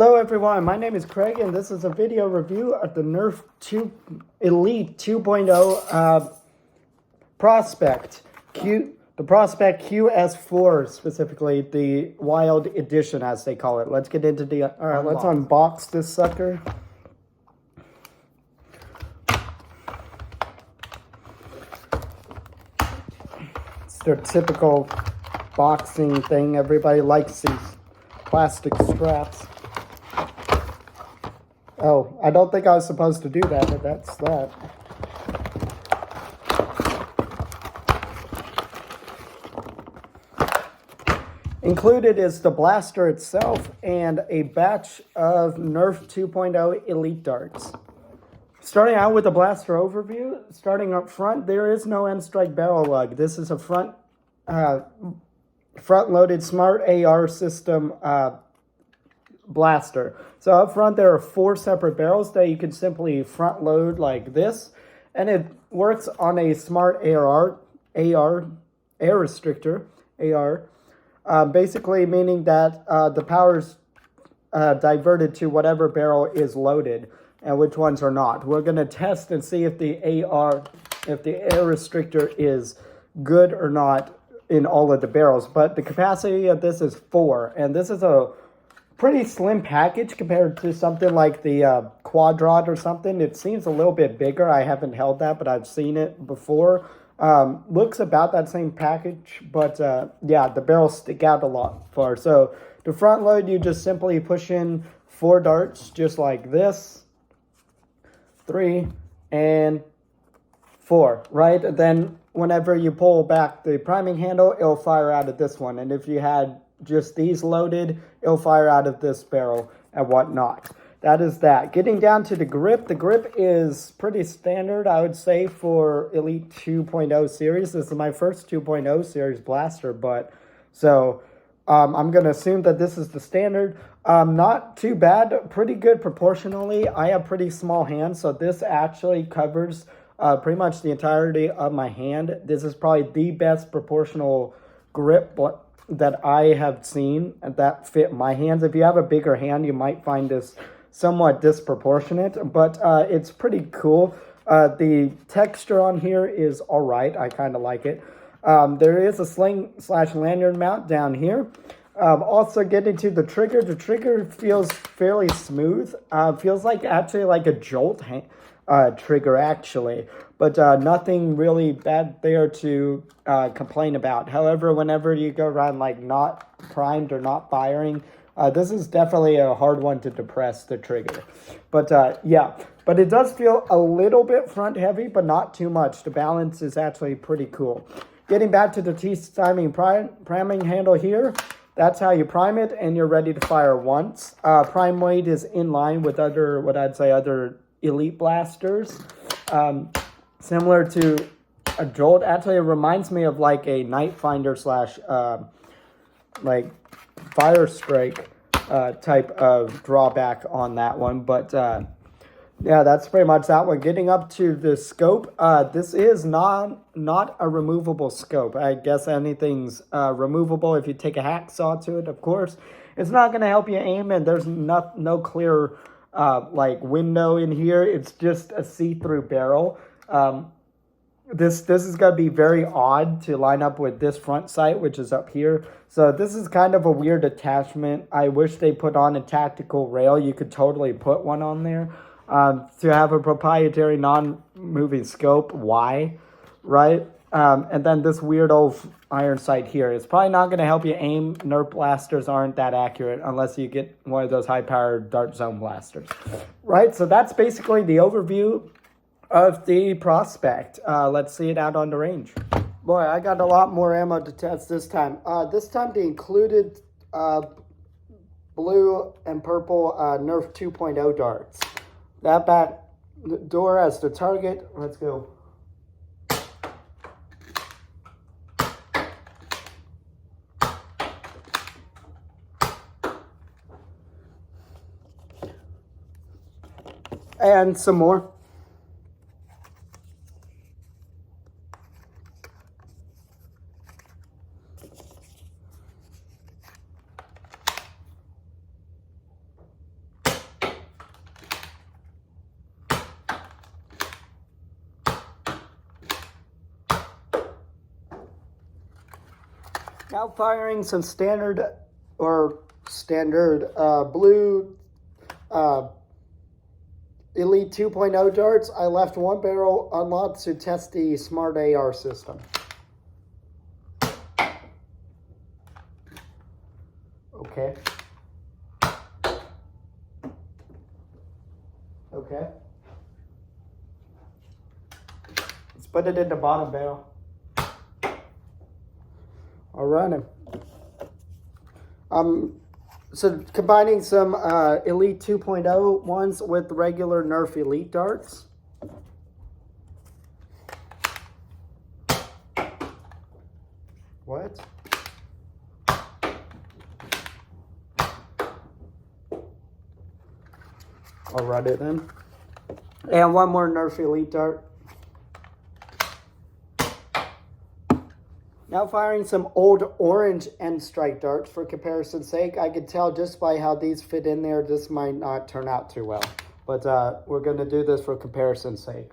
Hello everyone, my name is Craig and this is a video review of the Nerf Elite 2.0 Prospect. The Prospect QS4 specifically, the Wild Edition as they call it. Let's get into the, alright, let's unbox this sucker. It's their typical boxing thing, everybody likes these plastic straps. Oh, I don't think I was supposed to do that, but that's that. Included is the blaster itself and a batch of Nerf 2.0 Elite darts. Starting out with the blaster overview, starting up front, there is no end strike barrel lug. This is a front-loaded smart AR system blaster. So up front there are 4 separate barrels that you can simply front load like this, and it works on a smart air restrictor, basically meaning that the power's diverted to whatever barrel is loaded and which ones are not. We're going to test and see if the air restrictor is good or not in all of the barrels, but the capacity of this is 4, and this is a pretty slim package compared to something like the Quad Rod or something. It seems a little bit bigger. I haven't held that, but I've seen it before. Looks about that same package, but yeah, the barrels stick out a lot far. So to front load, you just simply push in 4 darts just like this, 3 and 4, right? And then whenever you pull back the priming handle, it'll fire out of this one. And if you had just these loaded, it'll fire out of this barrel and whatnot. That is that. Getting down to the grip is pretty standard, I would say, for Elite 2.0 series. This is my first 2.0 series blaster, but so I'm going to assume that this is the standard. Not too bad, pretty good proportionally. I have pretty small hands, so this actually covers pretty much the entirety of my hand. This is probably the best proportional grip that I have seen that fit my hands. If you have a bigger hand, you might find this somewhat disproportionate, but it's pretty cool. The texture on here is all right. I kind of like it. There is a sling/lanyard mount down here. Also getting to the trigger feels fairly smooth. Feels like actually like a Jolt trigger actually, but nothing really bad there to complain about. However, whenever you go around like not primed or not firing, this is definitely a hard one to depress the trigger. But yeah, but it does feel a little bit front heavy, but not too much. The balance is actually pretty cool. Getting back to the T-timing priming handle here, that's how you prime it, and you're ready to fire once. Prime weight is in line with other Elite blasters, similar to a Jolt. Actually, it reminds me of like a Night Finder / like Fire Strike type of drawback on that one. But yeah, that's pretty much that one. Getting up to the scope, this is not a removable scope. I guess anything's removable if you take a hacksaw to it, of course. It's not going to help you aim, and there's no clear like window in here. It's just a see-through barrel. This is going to be very odd to line up with this front sight, which is up here. So this is kind of a weird attachment. I wish they put on a tactical rail. You could totally put one on there. To have a proprietary non-moving scope, why, right? And then this weird old iron sight here. It's probably not going to help you aim. Nerf blasters aren't that accurate unless you get one of those high-powered dart zone blasters, right? So that's basically the overview of the Prospect. Let's see it out on the range. Boy, I got a lot more ammo to test this time. This time the included blue and purple Nerf 2.0 darts. That back door as the target. Let's go. And some more. Now firing some standard blue Elite 2.0 darts. I left one barrel unlocked to test the smart AR system. Okay. Okay. Let's put it in the bottom barrel. Alrighty. So combining some Elite 2.0 ones with regular Nerf Elite darts. What? Alrighty then. And one more Nerf Elite dart. Now firing some old orange end strike darts for comparison's sake. I could tell just by how these fit in there, this might not turn out too well. But we're going to do this for comparison's sake.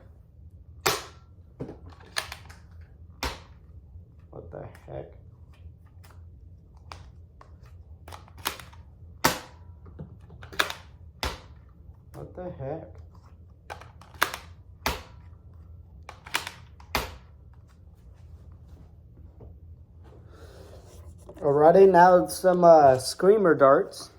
What the heck? What the heck? Alrighty, now some screamer darts.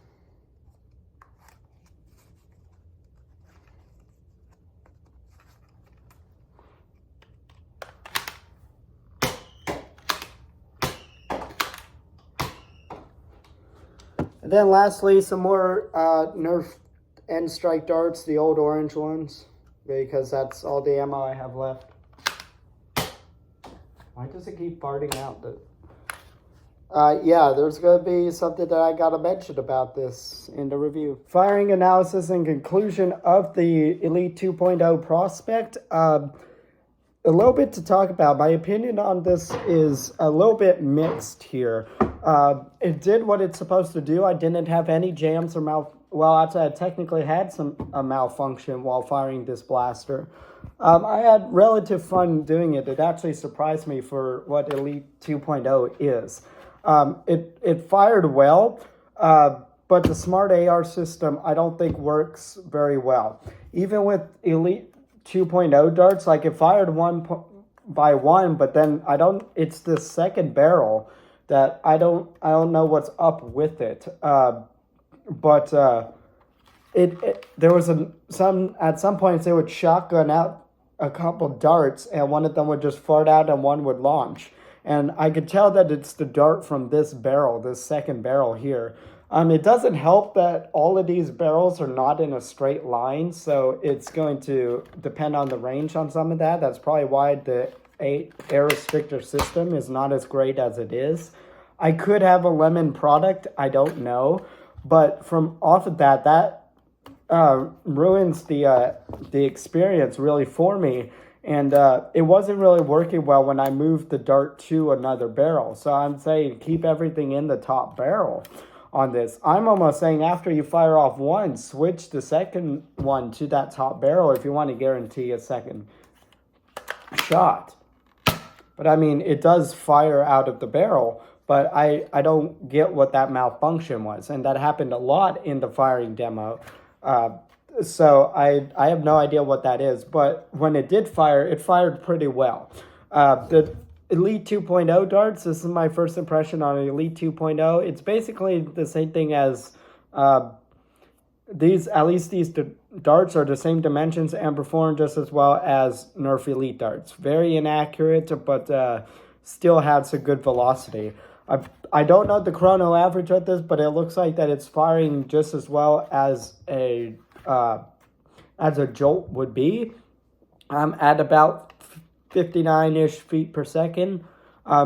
And then lastly, some more Nerf end strike darts, the old orange ones, because that's all the ammo I have left. Why does it keep farting out? Yeah, there's going to be something that I got to mention about this in the review. Firing analysis and conclusion of the Elite 2.0 prospect. A little bit to talk about. My opinion on this is a little bit mixed here. It did what it's supposed to do. I didn't have any jams or well, actually, I technically had a malfunction while firing this blaster. I had relative fun doing it. It actually surprised me for what Elite 2.0 is. It fired well, but the smart AR system I don't think works very well. Even with Elite 2.0 darts, like it fired one by one, but then it's the second barrel that I don't know what's up with it. But there was at some points they would shotgun out a couple darts and one of them would just fart out and one would launch. And I could tell that it's the dart from this barrel, this second barrel here. It doesn't help that all of these barrels are not in a straight line, so it's going to depend on the range on some of that. That's probably why the air restrictor system is not as great as it is. I could have a lemon product, I don't know. But from off of that ruins the experience really for me. And it wasn't really working well when I moved the dart to another barrel. So I'm saying keep everything in the top barrel on this. I'm almost saying after you fire off one, switch the second one to that top barrel if you want to guarantee a second shot. But I mean, it does fire out of the barrel, but I don't get what that malfunction was. And that happened a lot in the firing demo. So I have no idea what that is, but when it did fire, it fired pretty well. The Elite 2.0 darts, this is my first impression on Elite 2.0. It's basically the same thing as these darts are the same dimensions and perform just as well as Nerf Elite darts. Very inaccurate, but still has a good velocity. I don't know the chrono average of this, but it looks like that it's firing just as well as a jolt would be, at about 59-ish feet per second,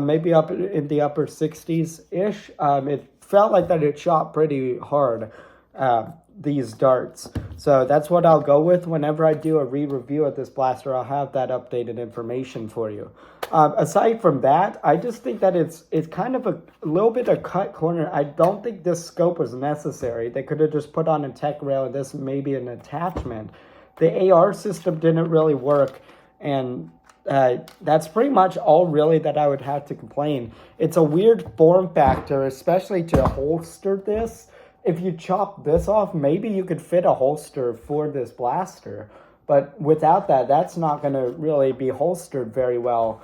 maybe up in the upper 60s-ish. It felt like that it shot pretty hard, these darts. So that's what I'll go with. Whenever I do a re-review of this blaster, I'll have that updated information for you. Aside from that, I just think that it's kind of a little bit of cut corner. I don't think this scope was necessary. They could have just put on a tech rail and this maybe an attachment. The AR system didn't really work, and that's pretty much all really that I would have to complain. It's a weird form factor, especially to holster this. If you chop this off, maybe you could fit a holster for this blaster. But without that, that's not going to really be holstered very well.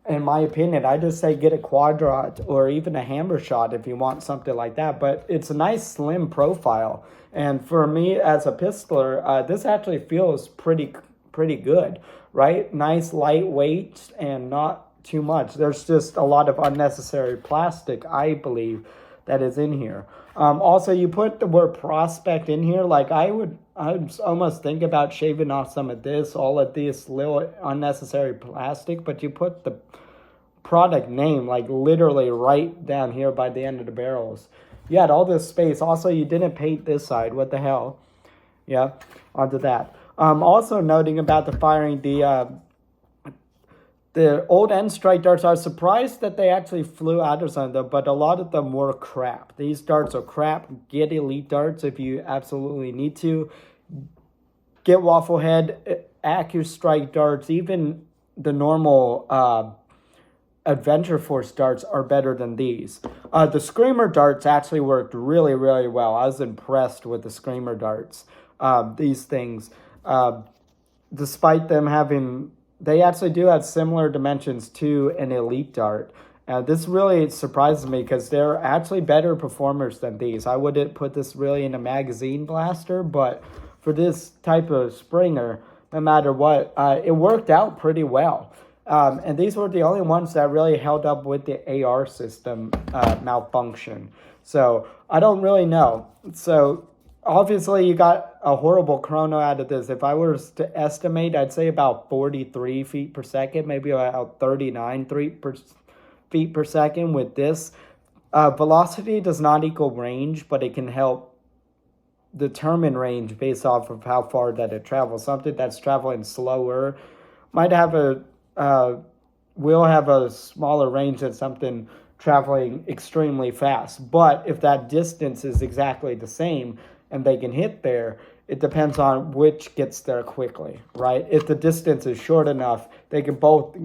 In my opinion, I just say get a quadrat or even a hammer shot if you want something like that. But it's a nice slim profile. And for me as a pistoler, this actually feels pretty good, right? Nice lightweight and not too much. There's just a lot of unnecessary plastic, I believe, that is in here. Also, you put the word prospect in here. Like I would almost think about shaving off some of this, all of this little unnecessary plastic, but you put the product name like literally right down here by the end of the barrels. You had all this space. Also, you didn't paint this side. What the hell? Yeah, onto that. Also noting about the firing, the old end strike darts, I was surprised that they actually flew out of some of them, but a lot of them were crap. These darts are crap. Get Elite darts if you absolutely need to. Get Waffle Head, AccuStrike darts, even the normal Adventure Force darts are better than these. The Screamer darts actually worked really, really well. I was impressed with the Screamer darts. These things, despite them having... They actually do have similar dimensions to an Elite dart. This really surprises me because they're actually better performers than these. I wouldn't put this really in a magazine blaster, but for this type of Springer, no matter what, it worked out pretty well. And these were the only ones that really held up with the AR system malfunction. So I don't really know. So obviously, you got a horrible chrono out of this. If I was to estimate, I'd say about 43 feet per second, maybe about 39 feet per second with this. Velocity does not equal range, but it can help determine range based off of how far that it travels. Something that's traveling slower might have will have a smaller range than something traveling extremely fast. But if that distance is exactly the same, and they can hit there, it depends on which gets there quickly, right? If the distance is short enough, they can both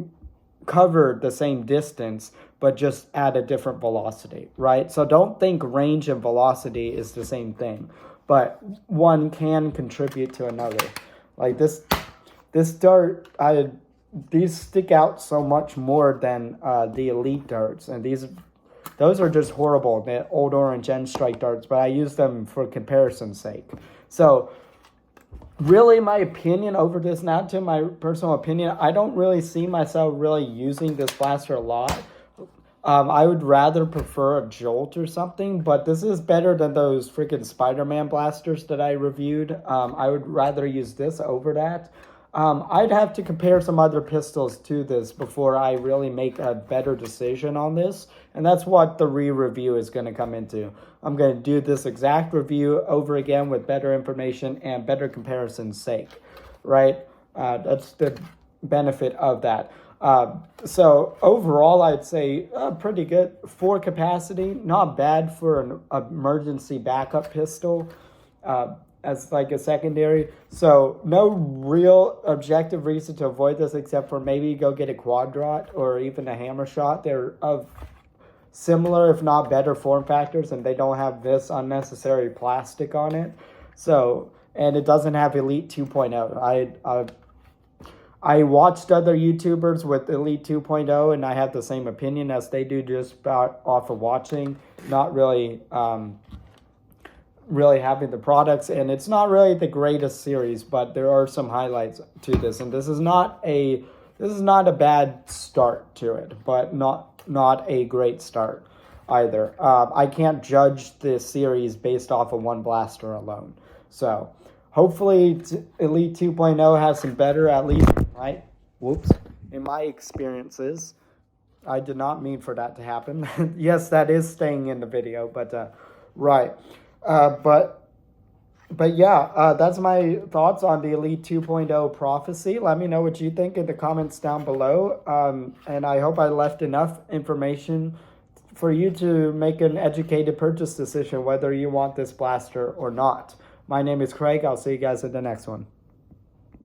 cover the same distance, but just at a different velocity, right? So don't think range and velocity is the same thing, but one can contribute to another. Like this dart, these stick out so much more than the Elite darts, and those are just horrible, the old orange end strike darts, but I use them for comparison's sake. So really my opinion over this, now to my personal opinion, I don't really see myself really using this blaster a lot. I would rather prefer a Jolt or something, but this is better than those freaking Spider-Man blasters that I reviewed. I would rather use this over that. I'd have to compare some other pistols to this before I really make a better decision on this. And that's what the re-review is going to come into. I'm going to do this exact review over again with better information and better comparison's sake, right? That's the benefit of that. So overall, I'd say pretty good for capacity. Not bad for an emergency backup pistol. As like a secondary. So no real objective reason to avoid this except for maybe go get a quadrat or even a hammer shot. They're of similar if not better form factors, and they don't have this unnecessary plastic on it. So, and it doesn't have Elite 2.0. I watched other YouTubers with Elite 2.0 and I have the same opinion as they do just about off of watching, not really really having the products, and it's not really the greatest series, but there are some highlights to this, and this is not a bad start to it, but not a great start either. I can't judge this series based off of one blaster alone. So hopefully Elite 2.0 has some better, at least, right? Whoops. In my experiences, I did not mean for that to happen. Yes, that is staying in the video, but right. But yeah, that's my thoughts on the Elite 2.0 Prophecy. Let me know what you think in the comments down below. And I hope I left enough information for you to make an educated purchase decision whether you want this blaster or not. My name is Craig. I'll see you guys in the next one.